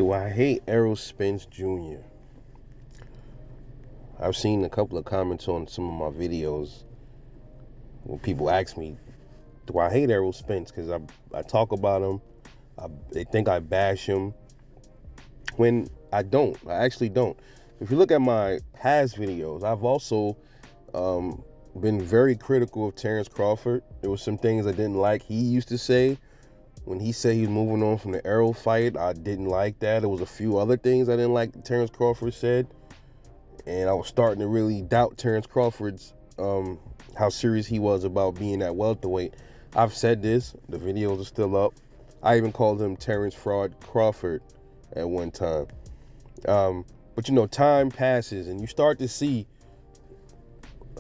Do I hate Errol Spence Jr.? I've seen a couple of comments on some of my videos when people ask me, do I hate Errol Spence? Because I talk about him. They think I bash him when I don't. I actually don't. If you look at my past videos, I've also been very critical of Terrence Crawford. There were some things I didn't like he used to say. When he said he was moving on from the Errol fight, I didn't like that. There was a few other things I didn't like that Terrence Crawford said. And I was starting to really doubt Terrence Crawford's, how serious he was about being at welterweight. I've said this. The videos are still up. I even called him Terrence Fraud Crawford at one time. But, you know, time passes and you start to see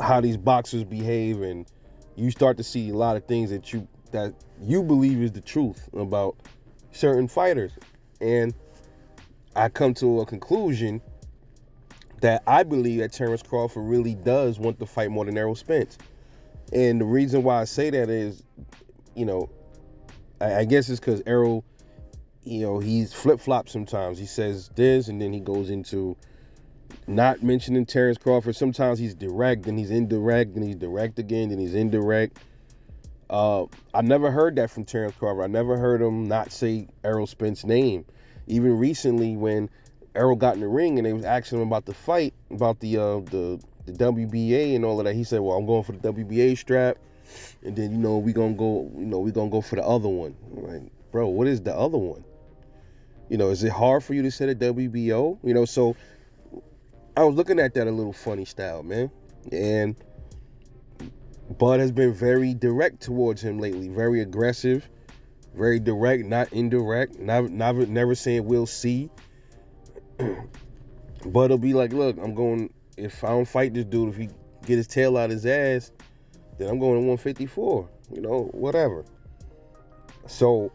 how these boxers behave, and you start to see a lot of things that you believe is the truth about certain fighters. And I come to a conclusion that I believe that Terrence Crawford really does want to fight more than Errol Spence. And the reason why I say that is, you know, I guess it's because Errol, you know, he's flip-flopped sometimes. He says this and then he goes into not mentioning Terrence Crawford. Sometimes he's direct, then he's indirect, then he's direct again, then he's indirect. I never heard that from Terrence Crawford. I never heard him not say Errol Spence's name. Even recently when Errol got in the ring and they was asking him about the fight, about the WBA and all of that, he said, well, I'm going for the WBA strap, and then, you know, we gonna go for the other one. I'm like, bro, what is the other one? You know, is it hard for you to say the WBO? You know, so I was looking at that a little funny style, man. And Bud has been very direct towards him lately, very aggressive, very direct, not indirect, never saying we'll see. Bud will be like, look, if I don't fight this dude, if he get his tail out his ass, then I'm going to 154, you know, whatever. So,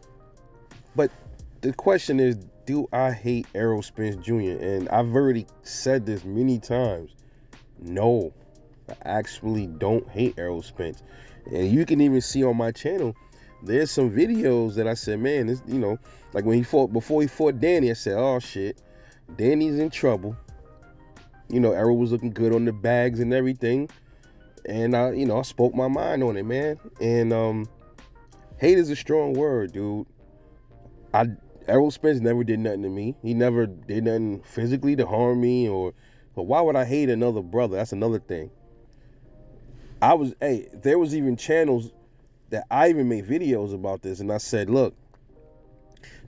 but the question is, do I hate Errol Spence Jr.? And I've already said this many times. No, I actually don't hate Errol Spence. And you can even see on my channel, there's some videos that I said, man, this, you know, like before he fought Danny, I said, oh shit, Danny's in trouble. You know, Errol was looking good on the bags and everything. And I spoke my mind on it, man. And hate is a strong word, dude. Errol Spence never did nothing to me. He never did nothing physically to harm me, but why would I hate another brother? That's another thing. There was even channels that I even made videos about this, and I said, look,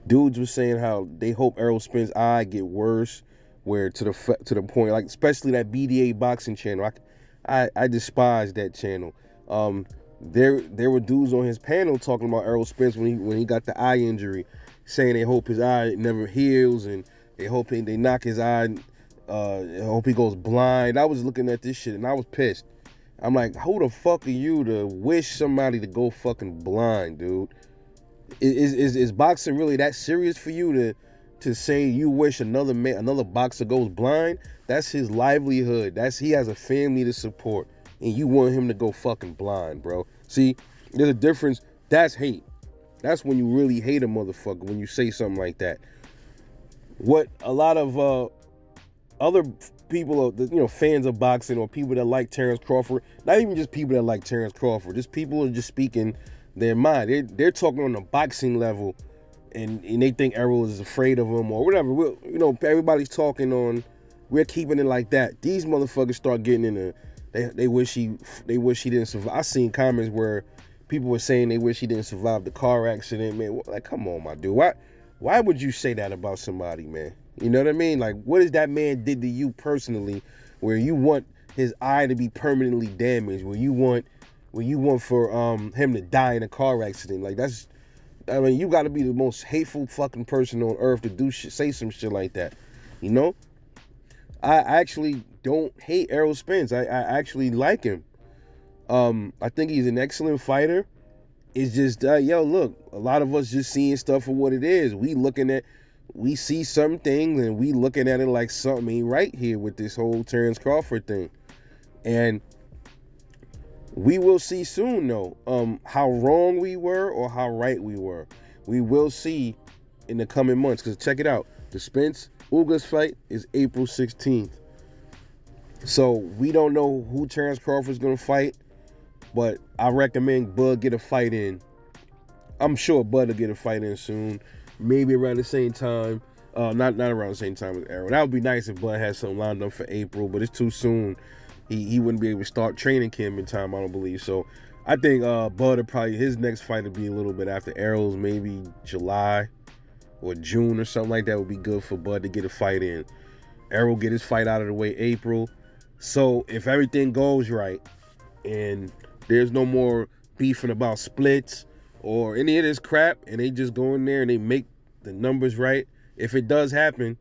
dudes were saying how they hope Errol Spence's eye get worse, where to the point, like especially that BDA boxing channel. I despise that channel. There were dudes on his panel talking about Errol Spence when he got the eye injury, saying they hope his eye never heals and they hope they knock his eye. I hope he goes blind. I was looking at this shit and I was pissed. I'm like, who the fuck are you to wish somebody to go fucking blind, dude? Is boxing really that serious for you to say you wish another boxer goes blind? That's his livelihood. He has a family to support, and you want him to go fucking blind, bro. See, there's a difference. That's hate. That's when you really hate a motherfucker, when you say something like that. What a lot of other people, fans of boxing, or people that like Terrence Crawford, not even just people that like Terrence Crawford, just people who are just speaking their mind. They're talking on the boxing level, and they think Errol is afraid of him or whatever. Everybody's talking on. We're keeping it like that. These motherfuckers start getting in they wish he didn't survive. I seen comments where people were saying they wish he didn't survive the car accident, man. Like, come on, my dude. Why would you say that about somebody, man? You know what I mean? Like, what has that man did to you personally, where you want his eye to be permanently damaged, where you want for him to die in a car accident? Like, you got to be the most hateful fucking person on earth to say some shit like that. You know? I actually don't hate Errol Spence. I actually like him. I think he's an excellent fighter. It's just, look, a lot of us just seeing stuff for what it is. We see some things and we looking at it like something ain't right here with this whole Terrence Crawford thing. And we will see soon, though, how wrong we were or how right we were. We will see in the coming months, because check it out. The Spence Ugas fight is April 16th. So we don't know who Terrence Crawford's gonna fight, but I recommend Bud get a fight in. I'm sure Bud will get a fight in soon, maybe around the same time. Not around the same time as Errol. That would be nice if Bud had something lined up for April, but it's too soon. He wouldn't be able to start training camp in time, I don't believe. So I think Bud will probably, his next fight would be a little bit after Errol's, maybe July or June or something like that would be good for Bud to get a fight in. Errol get his fight out of the way April. So if everything goes right and there's no more beefing about splits or any of this crap, and they just go in there and they make the numbers right, if it does happen,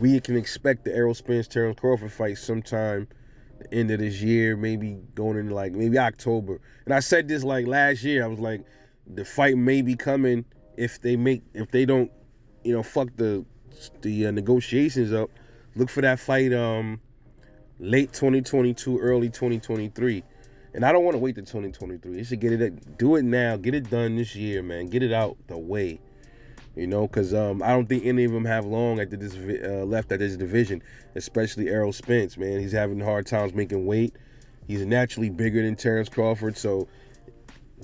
we can expect the Errol Spence Terrence Crawford fight sometime the end of this year, maybe going into like maybe October. And I said this like last year. I was like, the fight may be coming if they don't, fuck the negotiations up. Look for that fight late 2022, early 2023. And I don't want to wait till 2023. You should do it now. Get it done this year, man. Get it out the way. Because I don't think any of them have long left at this division, especially Errol Spence, man. He's having hard times making weight. He's naturally bigger than Terrence Crawford, so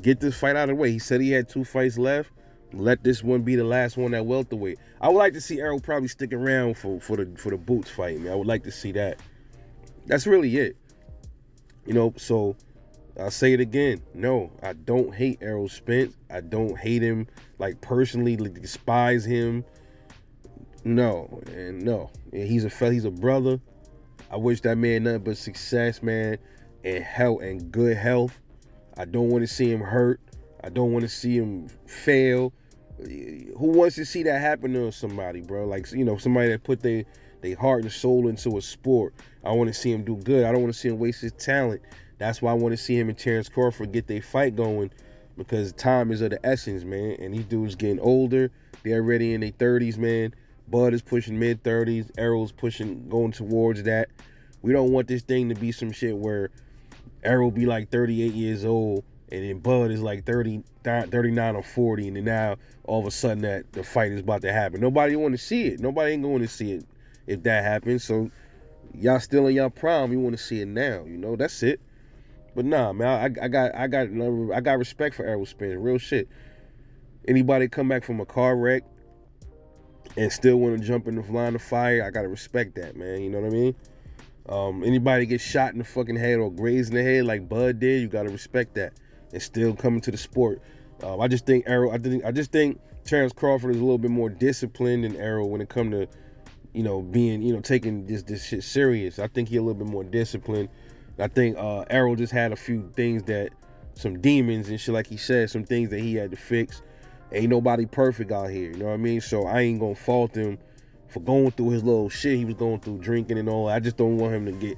get this fight out of the way. He said he had 2 fights left. Let this one be the last one at welterweight. I would like to see Errol probably stick around for the Boots fight, man. I would like to see that. That's really it. So I'll say it again. No, I don't hate Errol Spence. I don't hate him, like, personally, despise him. No, and no. He's a brother. I wish that man nothing but success, man, and health and good health. I don't want to see him hurt. I don't want to see him fail. Who wants to see that happen to somebody, bro? Like, somebody that put their heart and soul into a sport. I want to see him do good. I don't want to see him waste his talent. That's why I want to see him and Terrence Crawford get their fight going, because time is of the essence, man. And these dudes getting older. They're already in their 30s, man. Bud is pushing mid-30s. Errol's going towards that. We don't want this thing to be some shit where Errol be like 38 years old and then Bud is like 39 or 40, and then now all of a sudden that the fight is about to happen. Nobody want to see it. Nobody ain't going to see it if that happens. So y'all still in y'all prime. You want to see it now. That's it. But nah, man, I got respect for Errol Spence. Real shit. Anybody come back from a car wreck and still want to jump in the line of fire, I gotta respect that, man. You know what I mean? Anybody get shot in the fucking head or grazed in the head like Bud did, you gotta respect that. And still coming to the sport. I just think Terrence Crawford is a little bit more disciplined than Errol when it comes to, being, taking this shit serious. I think he's a little bit more disciplined. I think Errol just had a few things some demons and shit, like he said, some things that he had to fix. Ain't nobody perfect out here, you know what I mean? So I ain't gonna fault him for going through his little shit he was going through, drinking and all. I just don't want him to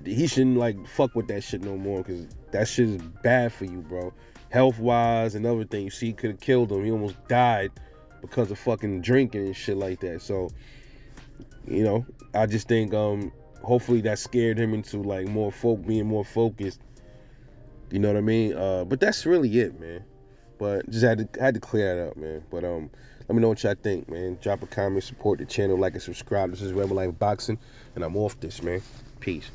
he shouldn't fuck with that shit no more, because that shit is bad for you, bro. Health-wise and other things. See, he could have killed him. He almost died because of fucking drinking and shit like that. So, I just think hopefully that scared him into being more focused. You know what I mean? But that's really it, man. But just had to clear that up, man. But let me know what y'all think, man. Drop a comment, support the channel, like and subscribe. This is Rebel Life Boxing, and I'm off this, man. Peace.